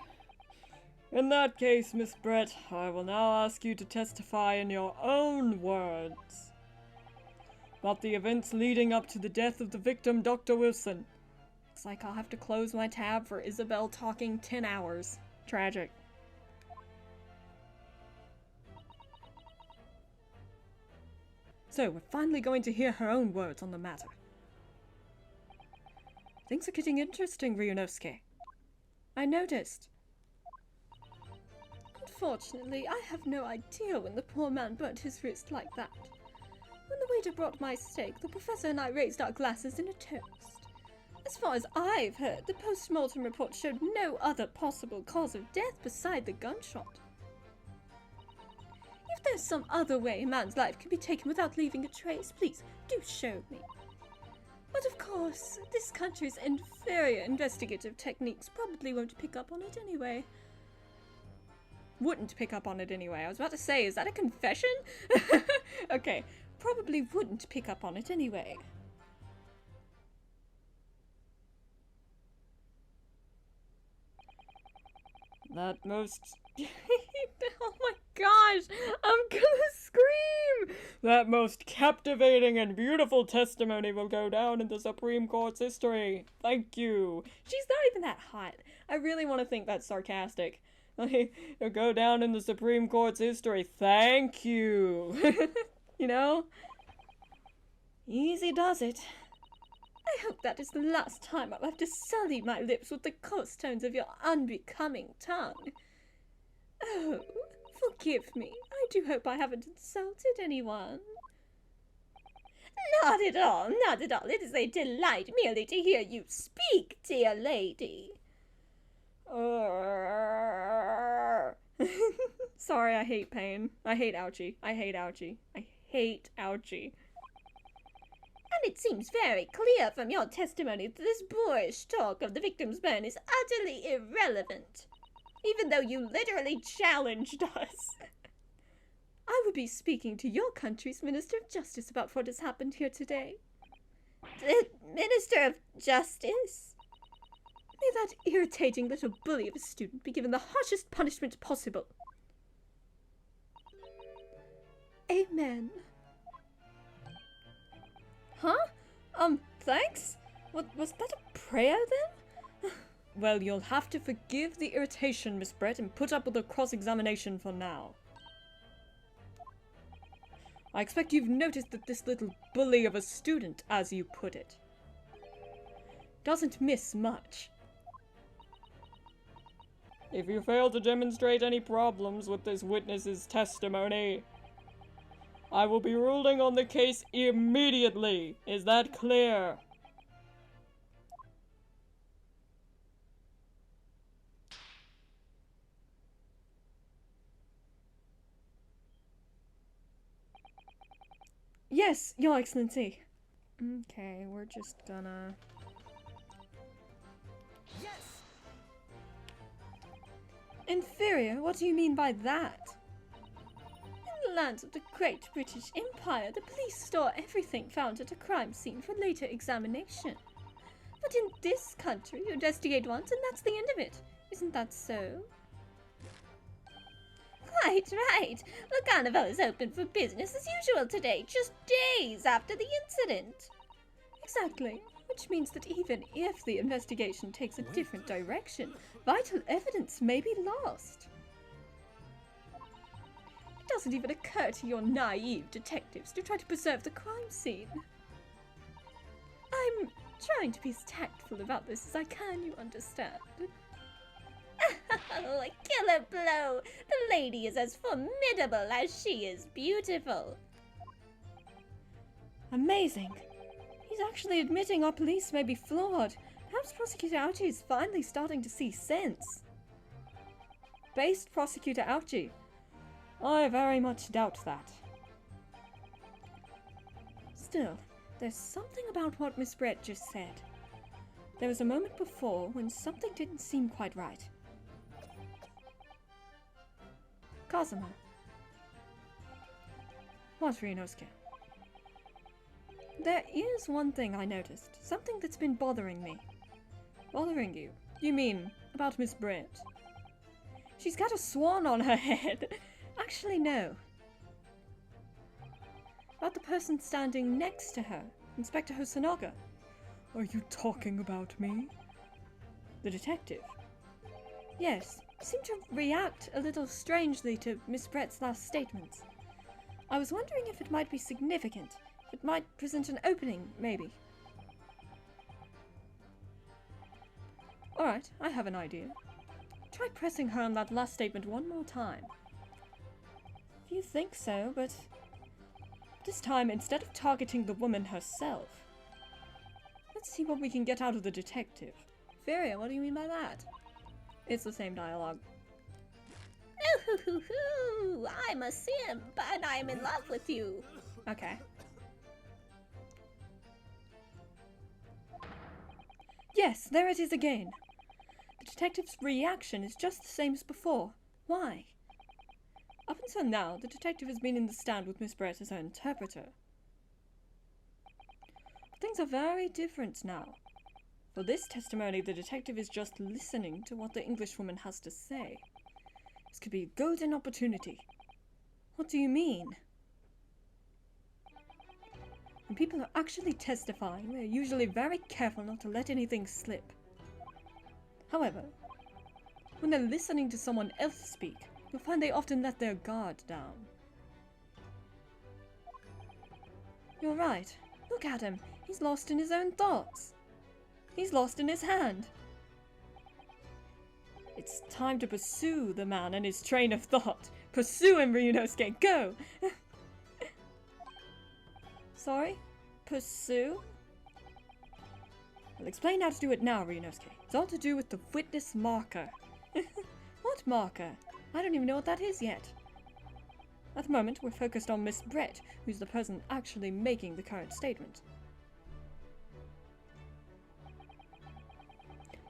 In that case, Miss Brett, I will now ask you to testify in your own words about the events leading up to the death of the victim, Dr. Wilson. Looks like I'll have to close my tab for Isabel talking 10 hours. Tragic. So, we're finally going to hear her own words on the matter. Things are getting interesting, Ryunosuke. I noticed. Unfortunately, I have no idea when the poor man burnt his wrist like that. When the waiter brought my steak, the professor and I raised our glasses in a toast. As far as I've heard, the post-mortem report showed no other possible cause of death beside the gunshot. If there's some other way a man's life can be taken without leaving a trace, please do show me. But of course, this country's inferior investigative techniques probably won't pick up on it anyway. Wouldn't pick up on it anyway. I was about to say, is that a confession? Okay, probably wouldn't pick up on it anyway. That most... Oh my gosh, I'm gonna scream! That most captivating and beautiful testimony will go down in the Supreme Court's history. Thank you. She's not even that hot. I really want to think that's sarcastic. It'll go down in the Supreme Court's history. Thank you. You know? Easy does it. I hope that is the last time I'll have to sully my lips with the coarse tones of your unbecoming tongue. Oh, forgive me. I do hope I haven't insulted anyone. Not at all, not at all. It is a delight merely to hear you speak, dear lady. Sorry, I hate pain. I hate Auchi. I hate Auchi. I hate Auchi. And it seems very clear from your testimony that this boorish talk of the victim's burn is utterly irrelevant, even though you literally challenged us. I would be speaking to your country's Minister of Justice about what has happened here today. The Minister of Justice? May that irritating little bully of a student be given the harshest punishment possible. Amen. Huh? Thanks? Was that a prayer then? Well, you'll have to forgive the irritation, Miss Brett, and put up with the cross-examination for now. I expect you've noticed that this little bully of a student, as you put it, doesn't miss much. If you fail to demonstrate any problems with this witness's testimony, I will be ruling on the case immediately. Is that clear? Yes, Your Excellency. Okay, we're just gonna... Yes! Inferior? What do you mean by that? In the lands of the Great British Empire, the police store everything found at a crime scene for later examination. But in this country, you investigate once and that's the end of it. Isn't that so? Quite right. The carnival is open for business as usual today, just days after the incident. Exactly. Which means that even if the investigation takes a different direction, vital evidence may be lost. It doesn't even occur to your naive detectives to try to preserve the crime scene. I'm trying to be as tactful about this as I can, you understand. Oh, a killer blow! The lady is as formidable as she is beautiful. Amazing. He's actually admitting our police may be flawed. Perhaps Prosecutor Auchi is finally starting to see sense. Based Prosecutor Auchi. I very much doubt that. Still, there's something about what Miss Brett just said. There was a moment before when something didn't seem quite right. Kazuma. What, Ryunosuke? There is one thing I noticed. Something that's been bothering me. Bothering you? You mean about Miss Brett? She's got a swan on her head. Actually, no. About the person standing next to her, Inspector Hosonaga. Are you talking about me? The detective. Yes, seemed to react a little strangely to Miss Brett's last statements. I was wondering if it might be significant. If it might present an opening, maybe. Alright, I have an idea. Try pressing her on that last statement one more time. If you think so, but this time, instead of targeting the woman herself, let's see what we can get out of the detective. Feria, what do you mean by that? It's the same dialogue. Ooh, I'm a simp, and I'm in love with you. Okay. Yes, there it is again. The detective's reaction is just the same as before. Why? Up until now, the detective has been in the stand with Miss Brett as her interpreter. But things are very different now. For this testimony, the detective is just listening to what the Englishwoman has to say. This could be a golden opportunity. What do you mean? When people are actually testifying, they're usually very careful not to let anything slip. However, when they're listening to someone else speak, you'll find they often let their guard down. You're right. Look at him. He's lost in his own thoughts. He's lost in his hand. It's time to pursue the man and his train of thought. Pursue him, Ryunosuke. Go! Sorry? Pursue? I'll explain how to do it now, Ryunosuke. It's all to do with the witness marker. What marker? I don't even know what that is yet. At the moment, we're focused on Miss Brett, who's the person actually making the current statement.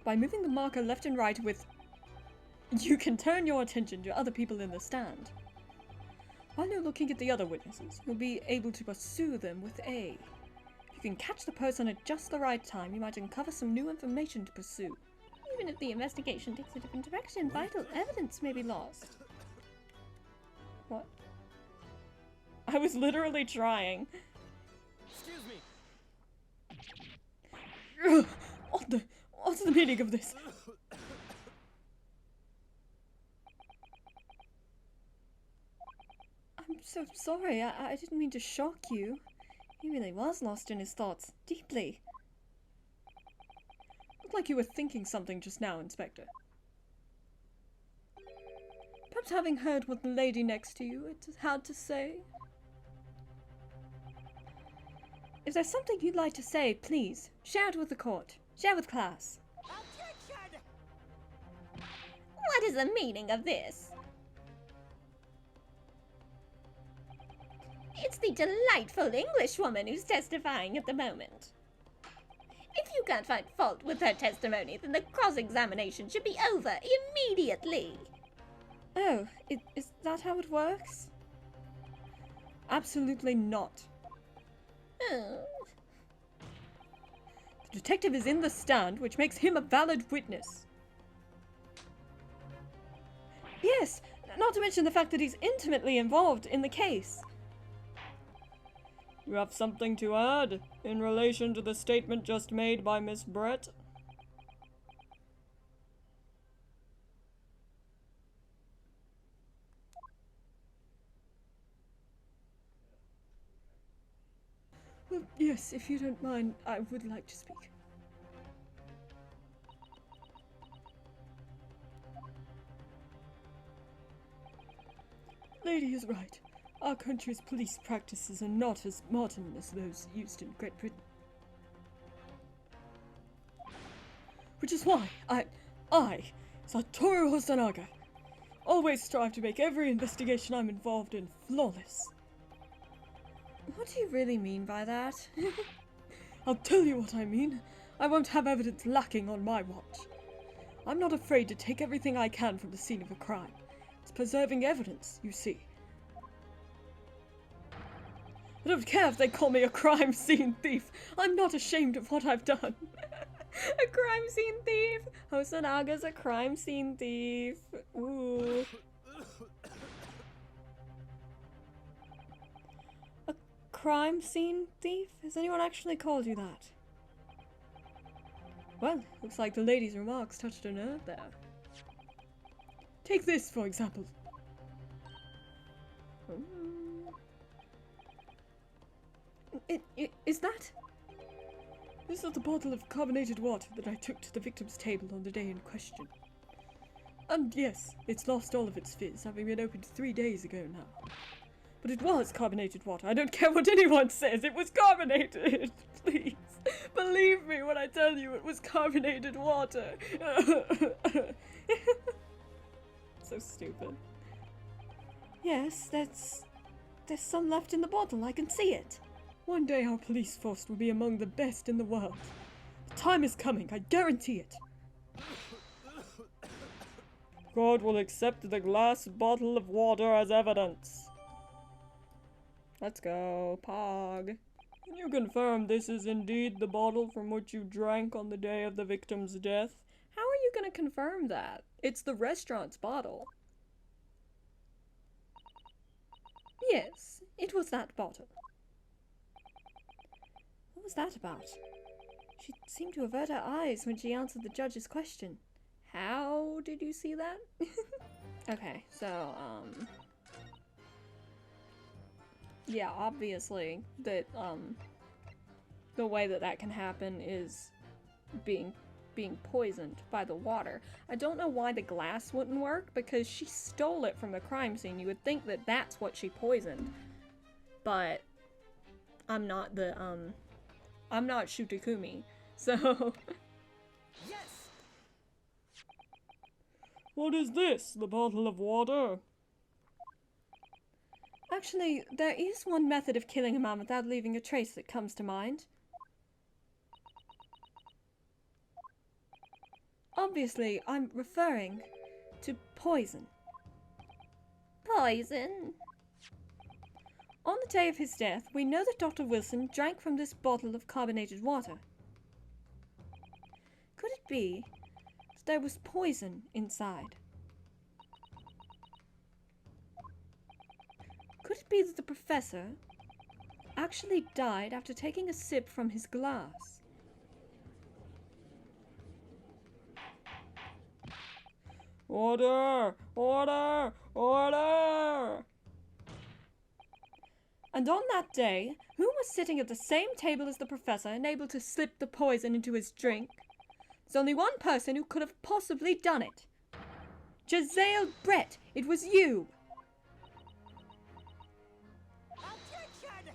By moving the marker left and right with... You can turn your attention to other people in the stand. While you're looking at the other witnesses, you'll be able to pursue them with A. If you can catch the person at just the right time, you might uncover some new information to pursue. Even if the investigation takes a different direction, vital evidence may be lost. What? I was literally trying. Excuse me. What's the meaning of this? I'm so sorry. I didn't mean to shock you. He really was lost in his thoughts, deeply. Looked like you were thinking something just now, Inspector. Perhaps having heard what the lady next to you had to say? If there's something you'd like to say, please, share it with the court. Share with class. What is the meaning of this? It's the delightful Englishwoman who's testifying at the moment. If you can't find fault with her testimony, then the cross-examination should be over immediately. Oh, is that how it works? Absolutely not. Oh. The detective is in the stand, which makes him a valid witness. Yes, not to mention the fact that he's intimately involved in the case. You have something to add in relation to the statement just made by Miss Brett? Well, yes, if you don't mind, I would like to speak. Lady is right. Our country's police practices are not as modern as those used in Great Britain. Which is why I, Satoru Hosanaga, always strive to make every investigation I'm involved in flawless. What do you really mean by that? I'll tell you what I mean. I won't have evidence lacking on my watch. I'm not afraid to take everything I can from the scene of a crime. It's preserving evidence, you see. I don't care if they call me a crime scene thief. I'm not ashamed of what I've done. A crime scene thief? Hosanaga's a crime scene thief. Ooh. A crime scene thief? Has anyone actually called you that? Well, looks like the lady's remarks touched a nerve there. Take this, for example. Is that? This is the bottle of carbonated water that I took to the victim's table on the day in question. And yes, it's lost all of its fizz, having been opened 3 days ago now. But it was carbonated water. I don't care what anyone says, it was carbonated! Please, believe me when I tell you it was carbonated water! So stupid. Yes, there's some left in the bottle, I can see it. One day our police force will be among the best in the world. Time is coming, I guarantee it. God will accept the glass bottle of water as evidence. Let's go, Pog. Can you confirm this is indeed the bottle from which you drank on the day of the victim's death? How are you gonna confirm that? It's the restaurant's bottle. Yes, it was that bottle. What was that about? She seemed to avert her eyes when she answered the judge's question. How did you see that? Okay, so, yeah, obviously, that, the way that can happen is being poisoned by the water. I don't know why the glass wouldn't work, because she stole it from the crime scene. You would think that that's what she poisoned. But I'm not the, I'm not Shutakumi, so... Yes! What is this? The bottle of water? Actually, there is one method of killing a man without leaving a trace that comes to mind. Obviously, I'm referring to poison. Poison? On the day of his death, we know that Dr. Wilson drank from this bottle of carbonated water. Could it be that there was poison inside? Could it be that the professor actually died after taking a sip from his glass? Order! Order! Order! And on that day, who was sitting at the same table as the professor and able to slip the poison into his drink? There's only one person who could have possibly done it. Giselle Brett, it was you! Objection!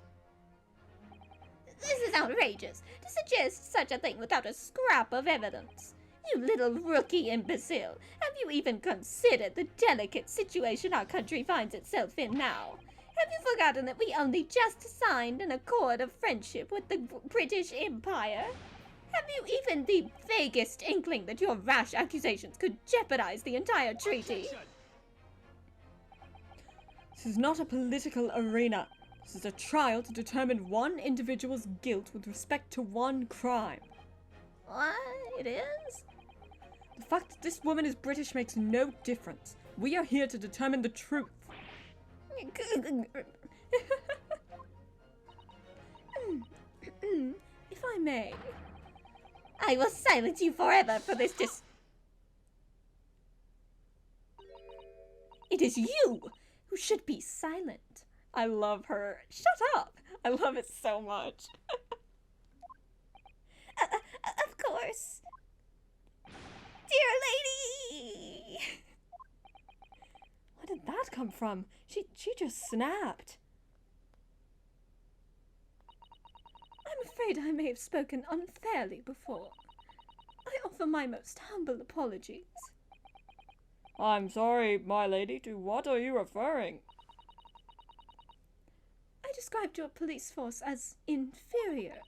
This is outrageous. To suggest such a thing without a scrap of evidence. You little rookie imbecile. Have you even considered the delicate situation our country finds itself in now? Have you forgotten that we only just signed an accord of friendship with the British Empire? Have you even the vaguest inkling that your rash accusations could jeopardize the entire treaty? Objection! This is not a political arena. This is a trial to determine one individual's guilt with respect to one crime. What? It is? The fact that this woman is British makes no difference. We are here to determine the truth. If I may. I will silence you forever for this It is you who should be silent. I love her. Shut up! I love it so much. Of course. Dear lady! Where did that come from? She just snapped. I'm afraid I may have spoken unfairly before. I offer my most humble apologies. I'm sorry, my lady, to what are you referring? I described your police force as inferior.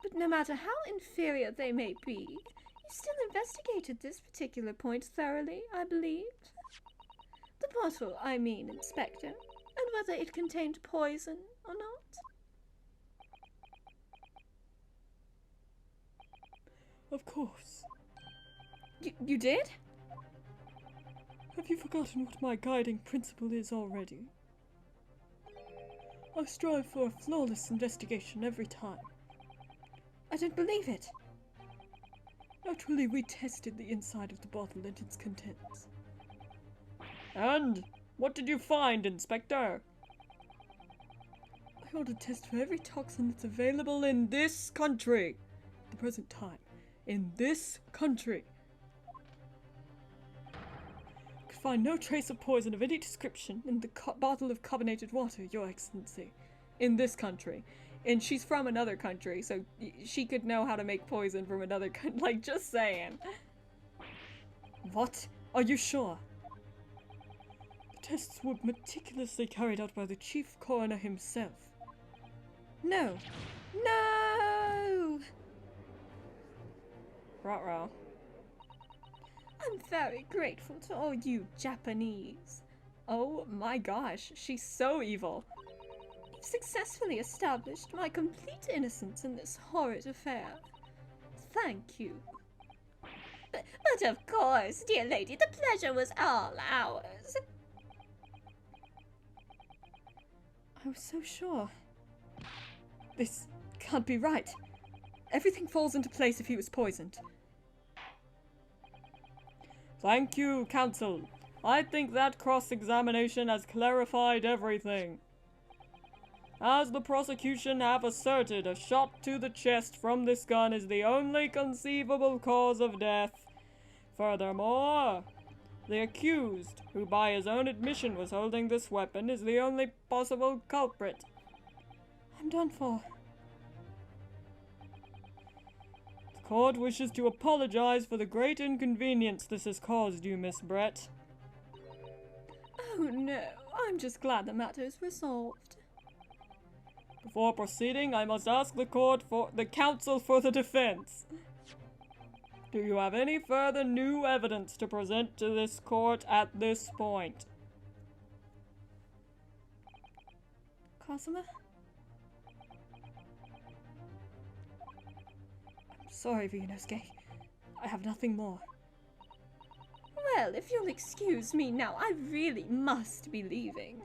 But no matter how inferior they may be, you still investigated this particular point thoroughly, I believe. The bottle, I mean, Inspector, and whether it contained poison or not. Of course. You did? Have you forgotten what my guiding principle is already? I strive for a flawless investigation every time. I don't believe it. Naturally, we tested the inside of the bottle and its contents. And what did you find, Inspector? I ordered tests for every toxin that's available in this country at the present time. In this country. Could find no trace of poison of any description in the bottle of carbonated water, Your Excellency. In this country. And she's from another country, so she could know how to make poison from another country. Like, just saying. What? Are you sure? The tests were meticulously carried out by the chief coroner himself. No. No! Ruh-roh. I'm very grateful to all you Japanese. Oh my gosh, she's so evil. You've successfully established my complete innocence in this horrid affair. Thank you. But of course, dear lady, the pleasure was all ours. I was so sure. This can't be right. Everything falls into place if he was poisoned. Thank you, Counsel. I think that cross-examination has clarified everything. As the prosecution have asserted, a shot to the chest from this gun is the only conceivable cause of death. Furthermore, the accused, who by his own admission was holding this weapon, is the only possible culprit. I'm done for. The court wishes to apologize for the great inconvenience this has caused you, Miss Brett. Oh no, I'm just glad the matter is resolved. Before proceeding, I must ask the court for the counsel for the defense. Do you have any further new evidence to present to this court at this point? Kazuma? I'm sorry, Ryunosuke. I have nothing more. Well, if you'll excuse me now, I really must be leaving.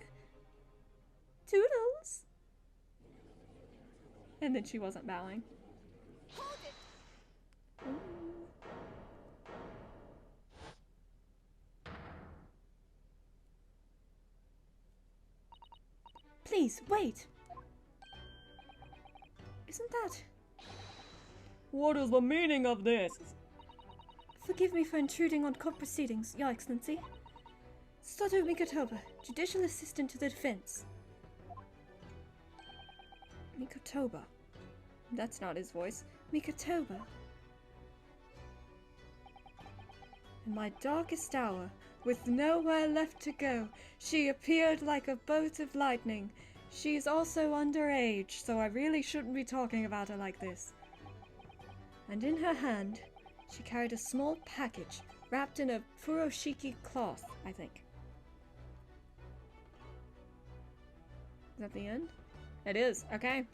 Toodles! And then she wasn't bowing. Please, wait! Isn't that... What is the meaning of this? Forgive me for intruding on court proceedings, Your Excellency. Sato Mikotoba, Judicial Assistant to the Defense. Mikotoba. That's not his voice. Mikotoba. In my darkest hour, with nowhere left to go, she appeared like a bolt of lightning. She's also underage, so I really shouldn't be talking about her like this. And in her hand, she carried a small package wrapped in a furoshiki cloth, I think. Is that the end? It is, okay.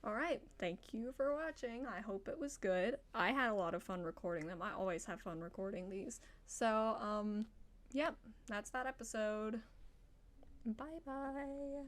Alright, thank you for watching. I hope it was good. I had a lot of fun recording them. I always have fun recording these. So, yep, that's that episode. Bye-bye.